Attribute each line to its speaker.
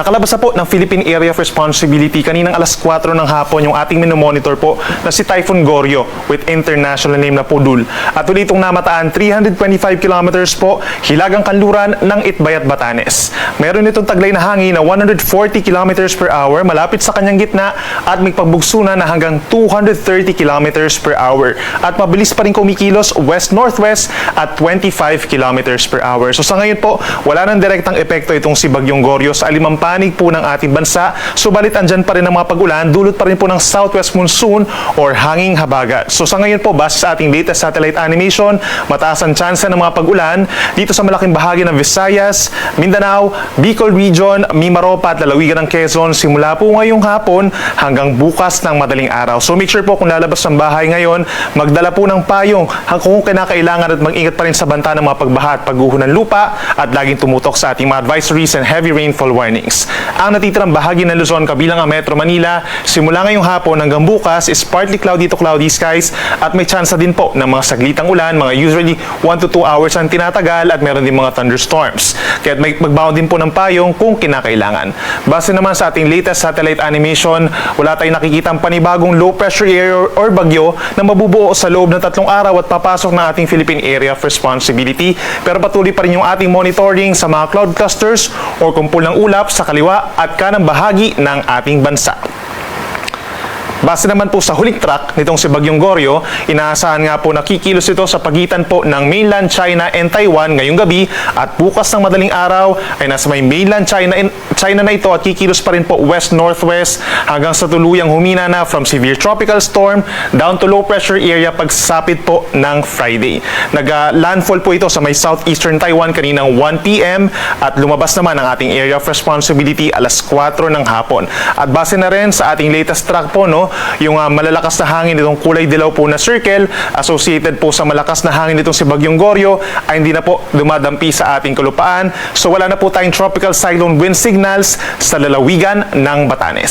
Speaker 1: Nakalabas na po ng Philippine Area of Responsibility kaninang alas 4 ng hapon yung ating minomonitor po na si Typhoon Goryo with international name na Pudul. At ulit itong namataan 325 kilometers po hilagang kanluran ng Itbayat, Batanes. Meron itong taglay na hangin na 140 kilometers per hour malapit sa kanyang gitna at may pagbugso na hanggang 230 kilometers per hour. At mabilis pa rin kumikilos west-northwest at 25 kilometers per hour. So sa ngayon po, wala nang direktang epekto itong si Bagyong Goryo sa alimampanig po ng ating bansa. Subalit andyan pa rin ang mga pag-ulan, dulot pa rin po ng southwest monsoon or hanging habagat. So sa ngayon po, base sa ating latest satellite animation, mataas ang tsansa ng mga pag-ulan dito sa malaking bahagi ng Visayas, Mindanao, Bicol Region, Mimaropa at lalawigan ng Quezon simula po ngayong hapon hanggang bukas ng madaling araw. So make sure po kung lalabas ng bahay ngayon, magdala po ng payong kung kinakailangan at mag-ingat pa rin sa banta ng mga pagbaha at pagguho ng lupa at laging tumutok sa ating mga advisories and heavy rainfall warnings. Ang natitirang bahagi ng Luzon kabilang ang Metro Manila, simula ngayong hapon hanggang bukas is partly cloudy to cloudy skies at may tsansa din po ng mga saglitang ulan, mga usually 1 to 2 hours ang tinatagal at meron din mga thunderstorms. Kaya may magbaon din po ng payong kung kinakailangan. Base naman sa ating latest satellite animation, wala tayong nakikitang panibagong low pressure area or bagyo na mabubuo sa loob ng 3 araw at papasok ng ating Philippine Area of Responsibility. Pero patuloy pa rin yung ating monitoring sa mga cloud clusters o kumpul ng ulap sa kaliwa at kanang bahagi ng ating bansa. Base naman po sa huling track nitong si Bagyong Goryo, inaasahan nga po na kikilos ito sa pagitan po ng mainland China and Taiwan ngayong gabi at bukas ng madaling araw ay nasa may mainland China na ito at kikilos pa rin po west-northwest hanggang sa tuluyang humina na from severe tropical storm down to low pressure area pagsapit po ng Friday. Nag-landfall po ito sa may southeastern Taiwan kaninang 1 p.m. at lumabas naman ang ating area of responsibility alas 4 ng hapon. At base na rin sa ating latest track po, yung malalakas na hangin nitong kulay dilaw po na circle associated po sa malakas na hangin nitong si Bagyong Goryo ay hindi na po dumadampi sa ating kalupaan. So wala na po tayong tropical cyclone wind signals sa lalawigan ng Batanes.